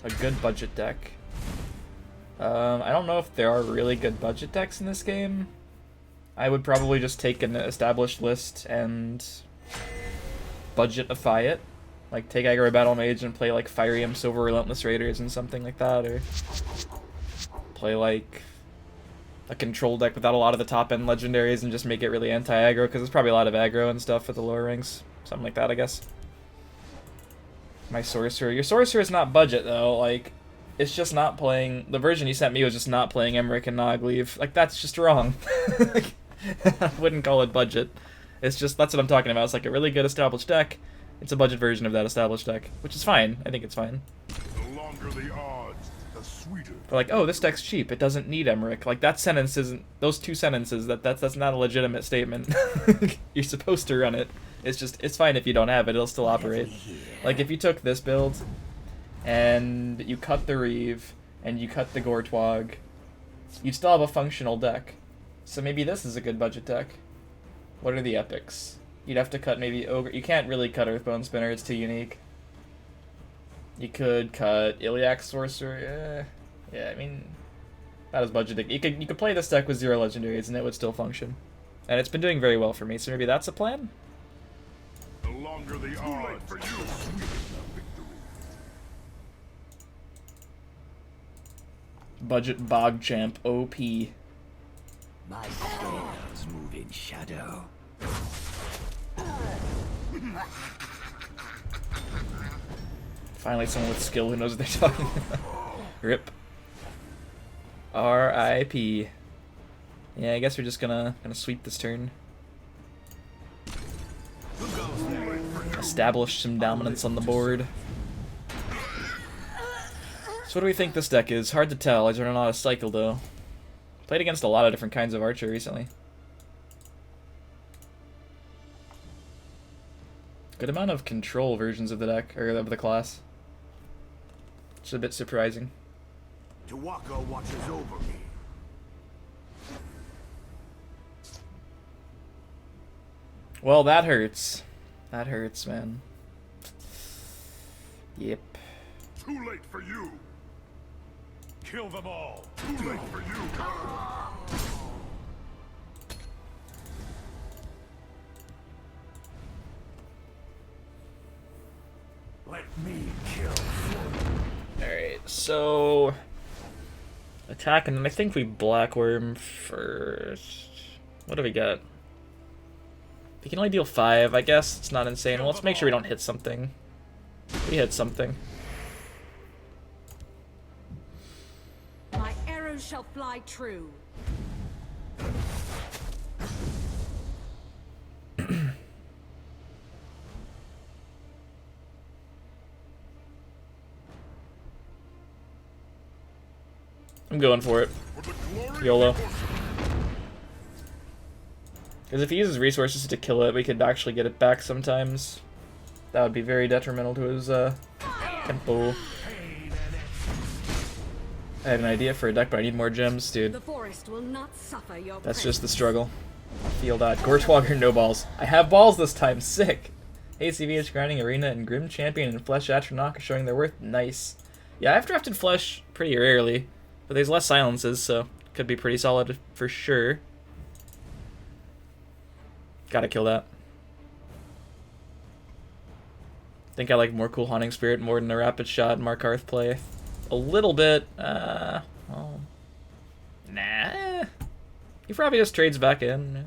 A good budget deck. I don't know if there are really good budget decks in this game. I would probably just take an established list and budgetify it. Like, take Aggro Battle Mage and play, like, Firium Silver Relentless Raiders and something like that, or play, like, a control deck without a lot of the top-end legendaries and just make it really anti-aggro, because there's probably a lot of aggro and stuff at the lower ranks. Something like that, I guess. My Sorcerer. Your Sorcerer is not budget, though. Like, it's just not playing... The version you sent me was just not playing Emmerich and Nogleave. Like, that's just wrong. Like, I wouldn't call it budget. It's just... That's what I'm talking about. It's like a really good established deck. It's a budget version of that established deck, which is fine. I think it's fine. The longer the odds, the sweeter. But like, oh, this deck's cheap. It doesn't need Emmerich. Like, that sentence isn't... Those two sentences, that's not a legitimate statement. You're supposed to run it. It's just... It's fine if you don't have it. It'll still operate. Like, if you took this build, and you cut the Reeve, and you cut the Gortwog, you'd still have a functional deck. So maybe this is a good budget deck. What are the epics? You'd have to cut maybe Ogre. You can't really cut Earthbone Spinner, it's too unique. You could cut Iliac Sorcerer. Yeah, I mean, that is budgeting. You could play this deck with 0 legendaries and it would still function. And it's been doing very well for me, so maybe that's a plan? The longer the odds, for you, sweeter the victory. Budget Bog Champ OP. My scales move in shadow. Finally someone with skill who knows what they're talking about. RIP. R.I.P. Yeah, I guess we're just gonna sweep this turn. Establish some dominance on the board. So what do we think this deck is? Hard to tell. I don't know how to cycle though. Played against a lot of different kinds of archer recently. Good amount of control versions of the deck, or of the class. It's a bit surprising. Tawaka watches over me. Well, that hurts. That hurts, man. Yep. Too late for you. Kill them all. Too late for you. Let me kill. Alright, so... Attack, and then I think we Blackworm first. What do we got? We can only deal 5, I guess. It's not insane. Well, let's make sure we don't hit something. We hit something. My arrows shall fly true. I'm going for it. YOLO. Because if he uses resources to kill it, we could actually get it back sometimes. That would be very detrimental to his tempo. I have an idea for a deck, but I need more gems, dude. The forest will not suffer your That's just the struggle. Feel that. Gortwog or no balls. I have balls this time. Sick. ACVH Grinding Arena and Grim Champion and Flesh Atronach are showing their worth. Nice. Yeah, I've drafted Flesh pretty rarely, but there's less silences, so could be pretty solid for sure. Gotta kill that. Think I like more Cool Haunting Spirit more than a Rapid Shot and Markarth play. A little bit, well, nah. He probably just trades back in.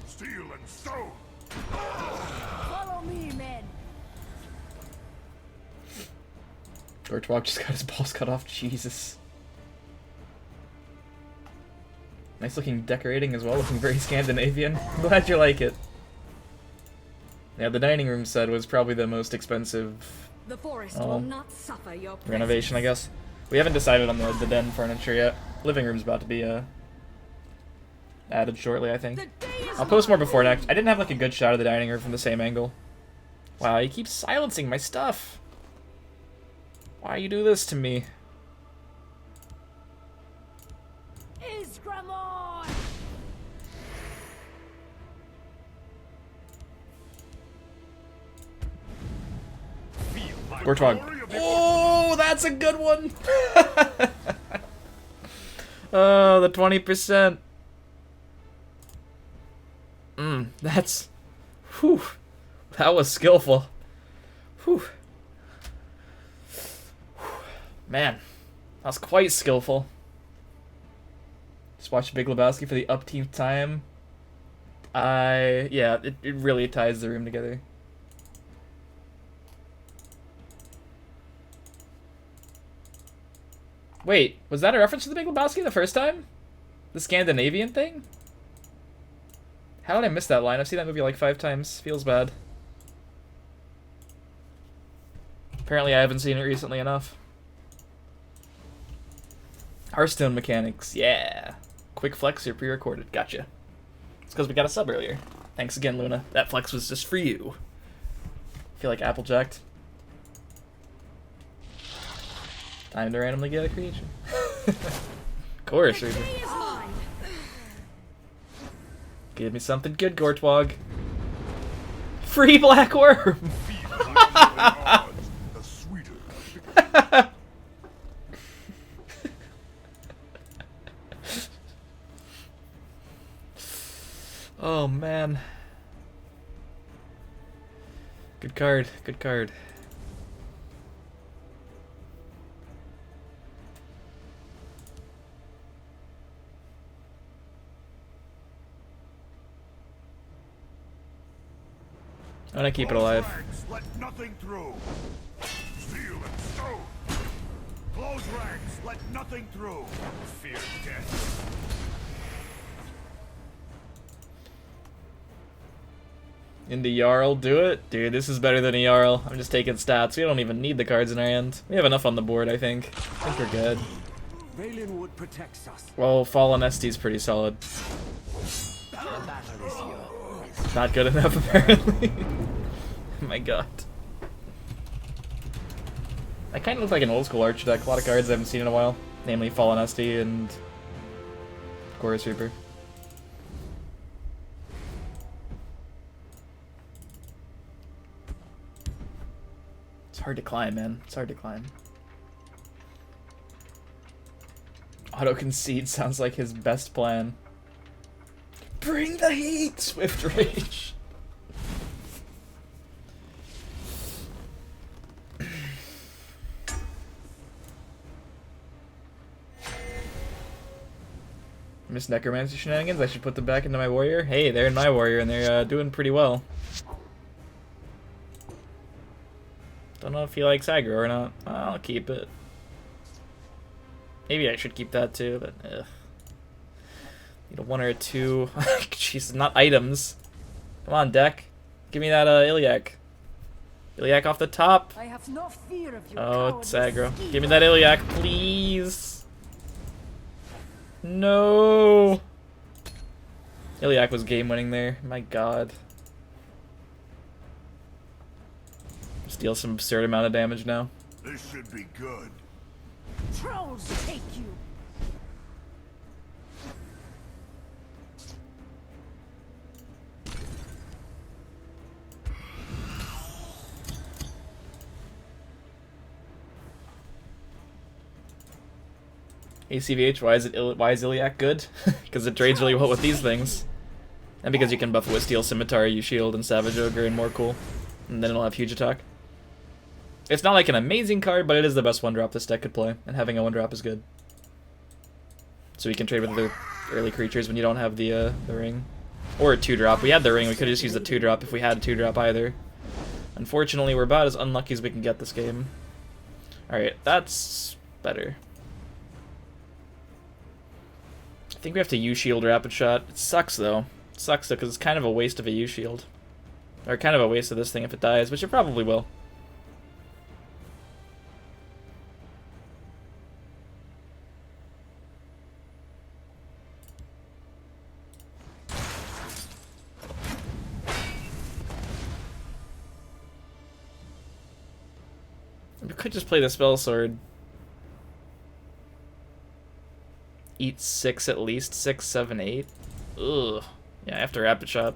Steel and stone. Follow me, men. Gortwog just got his balls cut off. Jesus. Nice looking decorating as well, looking very Scandinavian. I'm glad you like it. Yeah, the dining room set was probably the most expensive The forest will not suffer your renovation, I guess. We haven't decided on the den furniture yet. Living room's about to be added shortly, I think. I'll post more before next. I didn't have like a good shot of the dining room from the same angle. Wow, he keeps silencing my stuff. Why you do this to me? Isgramon! Feel my Gortwog. glory of Oh, that's a good one. Oh, the 20%. That's. Whew. That was skillful. Whew. Man, that was quite skillful. Just watch Big Lebowski for the upteenth time. Yeah, it really ties the room together. Wait, was that a reference to the Big Lebowski the first time? The Scandinavian thing? How did I miss that line? I've seen that movie like 5 times. Feels bad. Apparently I haven't seen it recently enough. Hearthstone mechanics, yeah. Quick flex or pre-recorded, gotcha. It's because we got a sub earlier. Thanks again, Luna. That flex was just for you. Feel like Applejacked. Time to randomly get a creation. Of course, Reaper. Victory is mine. Give me something good, Gortwog. Free Black Worm! feel my odds, the sweeter. Oh, man. Good card, good card. I'm gonna keep it alive. Ranks, let nothing through. Steel and stone. Close ranks, let nothing through. Fear death. Into Jarl, do it? Dude, this is better than a Jarl. I'm just taking stats. We don't even need the cards in our hand. We have enough on the board, I think. I think we're good. Valenwood protects us. Well, Fallen ST's pretty solid. The battle is yours. Not good enough, apparently. Oh my god. I kind of look like an old school Archer deck. A lot of cards I haven't seen in a while. Namely Fallen ST and Chorus Reaper. It's hard to climb, man. It's hard to climb. Auto concede sounds like his best plan. Bring the heat! Swift Rage. Miss Necromancy shenanigans? I should put them back into my warrior? Hey, they're in my warrior and they're doing pretty well. Don't know if he likes aggro or not. I'll keep it. Maybe I should keep that too, but ugh. Need a 1 or a 2. Jeez, not items. Come on, deck. Give me that Iliac. Iliac off the top. I have no fear of your Oh, it's aggro. cowardice. Give me that Iliac, please. No. Iliac was game winning there. My god. Deal some absurd amount of damage now. This should be good. Trolls take you. ACVH, why is Iliac good? Because it trades really well with these things. And because you can buff it with Steel Scimitar, you shield and Savage Ogre and more cool. And then it'll have huge attack. It's not like an amazing card, but it is the best 1-drop this deck could play. And having a 1-drop is good. So you can trade with other early creatures when you don't have the ring. Or a 2-drop. We had the ring, we could have just used the 2-drop if we had a 2-drop either. Unfortunately, we're about as unlucky as we can get this game. Alright, that's better. I think we have to U-Shield Rapid Shot. It sucks, though. It sucks, though, because it's kind of a waste of a U-Shield. Or kind of a waste of this thing if it dies, which it probably will. We could just play the Spell Sword. Eat 6 at least. 6, 7, 8. Ugh. Yeah, I have to rapid shot.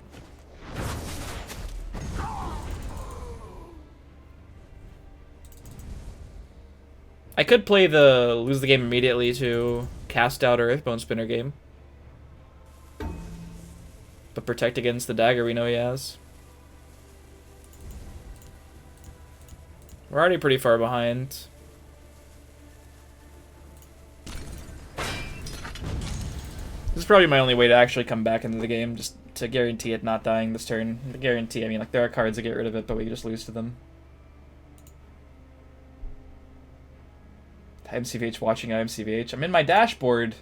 I could play the lose the game immediately to cast out or Earthbone Spinner game. But protect against the dagger we know he has. We're already pretty far behind. This is probably my only way to actually come back into the game, just to guarantee it not dying this turn. To guarantee, I mean, like, there are cards that get rid of it, but we just lose to them. IMCVH watching IMCVH. I'm in my dashboard.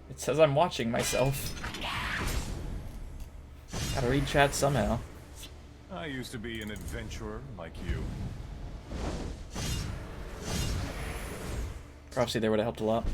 It says I'm watching myself. Gotta read chat somehow. I used to be an adventurer like you. Prophecy there would have helped a lot.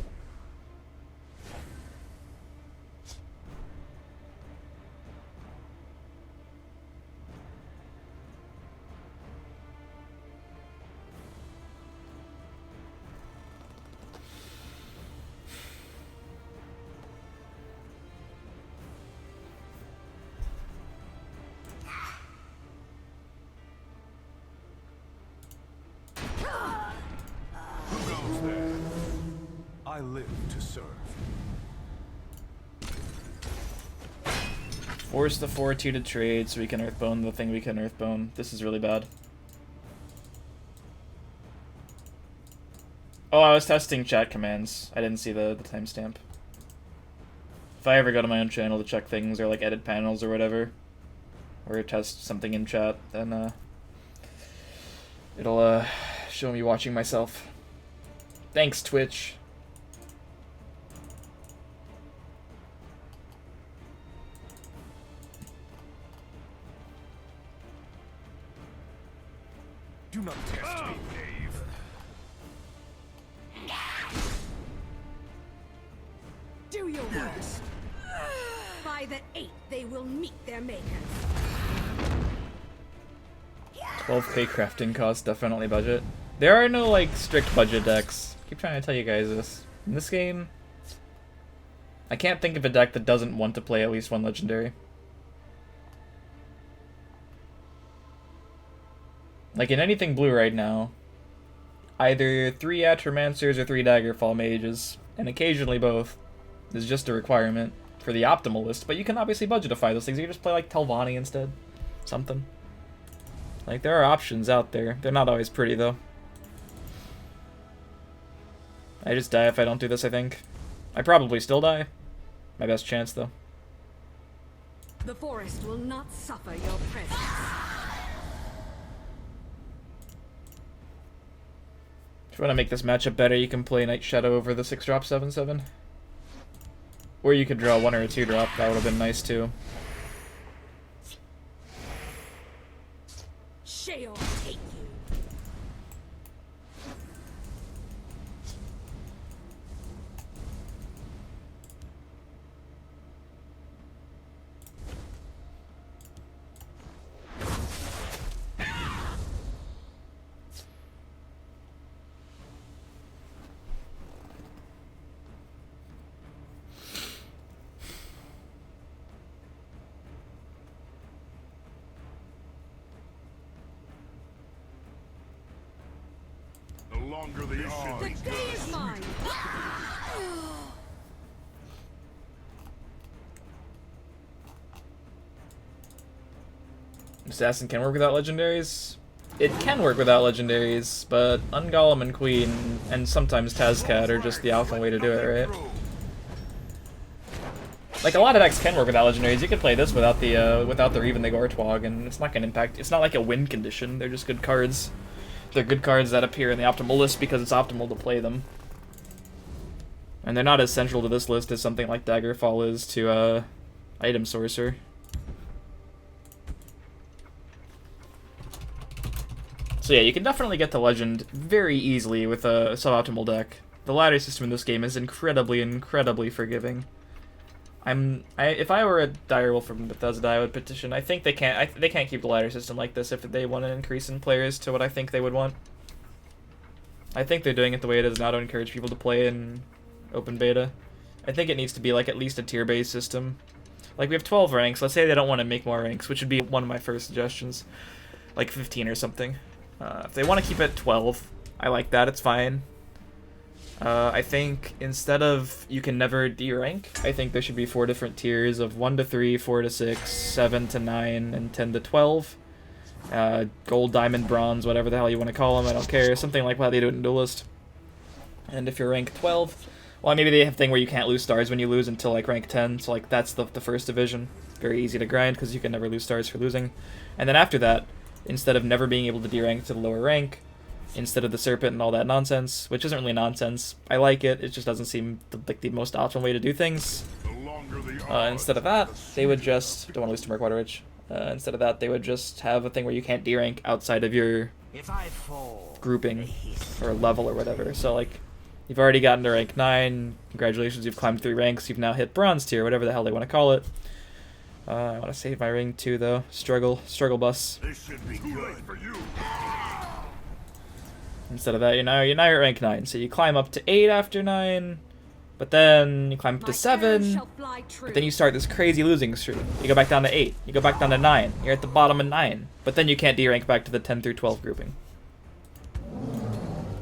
Who goes there? I live to serve. Force the 4-2 to trade so we can Earthbone the thing we can Earthbone. This is really bad. Oh, I was testing chat commands. I didn't see the timestamp. If I ever go to my own channel to check things or like edit panels or whatever, or test something in chat, then it'll show me watching myself. Thanks, Twitch. Do not test me, Dave. Do your worst. By the 8th, they will meet their makers. 12k crafting cost, definitely budget. There are no, like, strict budget decks. I keep trying to tell you guys this. In this game, I can't think of a deck that doesn't want to play at least one legendary. Like, in anything blue right now, either 3 Atromancers or 3 Daggerfall Mages, and occasionally both, is just a requirement for the optimal list, but you can obviously budgetify those things. You can just play, like, Telvanni instead. Something. Like, there are options out there. They're not always pretty, though. I just die if I don't do this, I think. I probably still die. My best chance, though. The forest will not suffer your presence. If you want to make this matchup better, you can play Night Shadow over the 6-drop 7/7. Or you could draw 1 or a 2-drop. That would have been nice, too. Sheol take you. The longer the The odds. day is mine. Assassin can work without legendaries. It can work without legendaries, but Ungolem and Queen, and sometimes Tazcat are just the alpha way to do it, right? Like, a lot of decks can work without legendaries. You could play this without the Reeve and the Gortwog, and it's not gonna impact. It's not like a win condition. They're just good cards. They're good cards that appear in the optimal list because it's optimal to play them. And they're not as central to this list as something like Daggerfall is to Item Sorcerer. So yeah, you can definitely get to Legend very easily with a suboptimal deck. The ladder system in this game is incredibly, incredibly forgiving. If I were a direwolf from Bethesda, I would petition. I think they can't keep the ladder system like this if they want an increase in players to what I think they would want. I think they're doing it the way it is now to encourage people to play in open beta. I think it needs to be like at least a tier-based system. Like we have 12 ranks. Let's say they don't want to make more ranks, which would be one of my first suggestions, like 15 or something. If they want to keep it 12, I like that. It's fine. I think instead of you can never D-rank, I think there should be 4 different tiers of 1 to 3, 4 to 6, 7 to 9, and 10 to 12. Gold, diamond, bronze, whatever the hell you want to call them, I don't care. Something like how they do it in Duelist. And if you're rank 12, well, maybe they have a thing where you can't lose stars when you lose until like rank 10, so like that's the first division. Very easy to grind because you can never lose stars for losing. And then after that, instead of never being able to D-rank to the lower rank, instead of the Serpent and all that nonsense, which isn't really nonsense, I like it, it just doesn't seem like the most optimal way to do things. Instead of that, they would just, don't want to lose to Murkwater Ridge, instead of that, they would just have a thing where you can't D-rank outside of your grouping or level or whatever. So like, you've already gotten to rank 9, congratulations, you've climbed 3 ranks, you've now hit bronze tier, whatever the hell they want to call it. I want to save my ring too though. Struggle bus. This should be good for you. Instead of that, you're now at rank 9, so you climb up to 8 after 9, but then you climb up to 7, but then you start this crazy losing streak. You go back down to 8, you go back down to 9, you're at the bottom of 9, but then you can't D-rank back to the 10 through 12 grouping.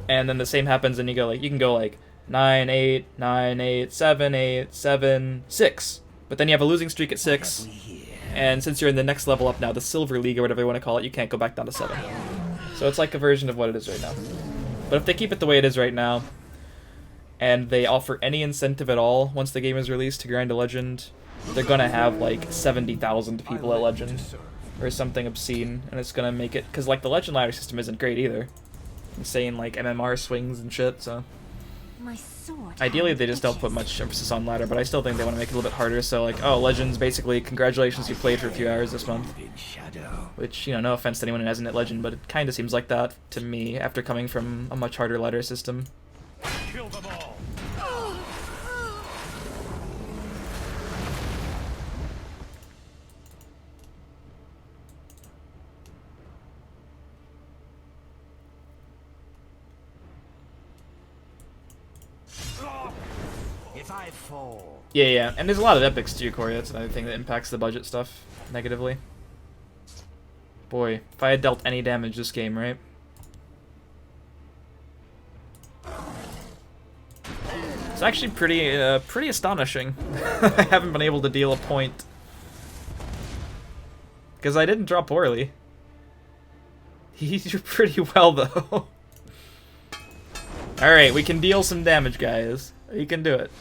And then the same happens and you can go like 9, 8, 9, 8, 7, 8, 7, 6. But then you have a losing streak at 6, and since you're in the next level up now, the Silver League or whatever you want to call it, you can't go back down to 7. So it's like a version of what it is right now. But if they keep it the way it is right now, and they offer any incentive at all once the game is released to grind a Legend, they're gonna have like 70,000 people at Legend, or something obscene, and it's gonna make it, because like the Legend ladder system isn't great either. Insane like MMR swings and shit, so... Ideally, they just don't put much emphasis on ladder, but I still think they want to make it a little bit harder. So, like, oh, Legends, basically, congratulations, you played for a few hours this month. Which, you know, no offense to anyone who hasn't hit Legend, but it kind of seems like that to me after coming from a much harder ladder system. Kill them all. Yeah, and there's a lot of epics too, Corey. That's another thing that impacts the budget stuff negatively. Boy, if I had dealt any damage this game, right? It's actually pretty astonishing. I haven't been able to deal a point. Because I didn't draw poorly. He did pretty well, though. Alright, we can deal some damage, guys. You can do it.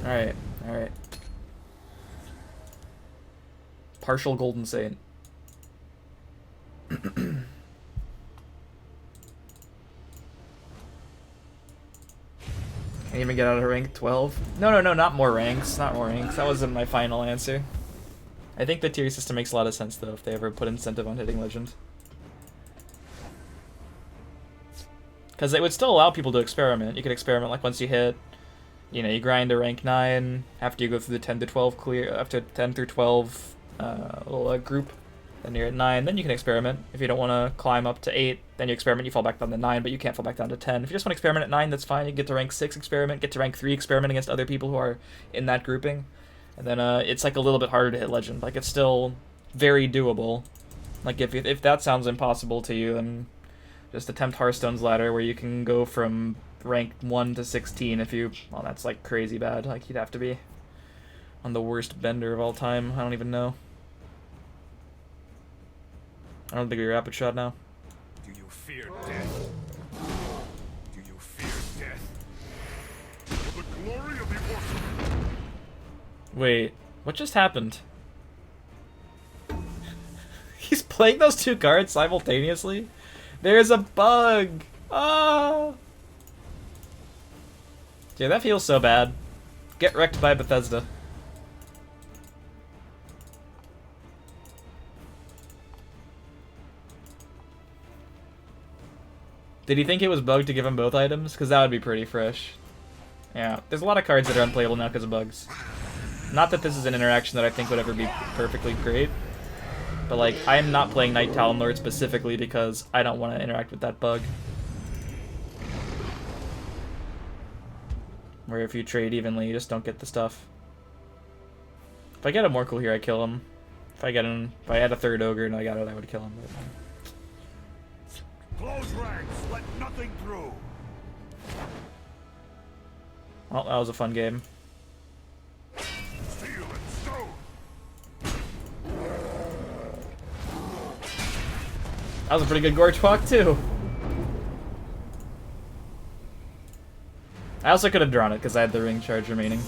Alright. Partial Golden Saint. Can't even get out of rank 12? No, not more ranks. Not more ranks. That wasn't my final answer. I think the tier system makes a lot of sense, though, if they ever put incentive on hitting Legend. Because it would still allow people to experiment. You could experiment, like, once you hit... You know, you grind to rank 9 after you go through the 10 to 12 clear, after 10 through 12 little group, then you're at 9, then you can experiment. If you don't want to climb up to 8, then you experiment, you fall back down to 9, but you can't fall back down to 10. If you just want to experiment at 9, that's fine. You get to rank 6, experiment, get to rank 3, experiment against other people who are in that grouping. And then it's like a little bit harder to hit Legend. Like, it's still very doable. Like, if that sounds impossible to you, then just attempt Hearthstone's ladder, where you can go from rank 1 to 16 if you... Well, that's like crazy bad. Like, you'd have to be on the worst bender of all time. I don't even know. I don't think you're rapid shot now. Do you fear death? Do you fear death? For the glory of the Orphan. Wait, what just happened? He's playing those two cards simultaneously? There's a bug! Ah! Dude, that feels so bad. Get wrecked by Bethesda. Did he think it was bugged to give him both items? Because that would be pretty fresh. Yeah, there's a lot of cards that are unplayable now because of bugs. Not that this is an interaction that I think would ever be perfectly great, But like, I am not playing Night Talon Lord specifically because I don't want to interact with that bug. Where if you trade evenly, you just don't get the stuff. If I get a Morkel here, I kill him. If I had a third ogre and I got it, I would kill him. But... Close ranks, let nothing through. Well, that was a fun game. Steel and stone. That was a pretty good Gortwog too. I also could have drawn it because I had the ring charge remaining.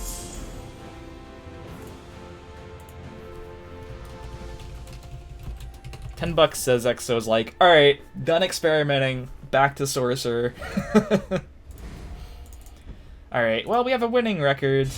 $10 says Exo's like, alright, done experimenting, back to Sorcerer. Alright, well, we have a winning record.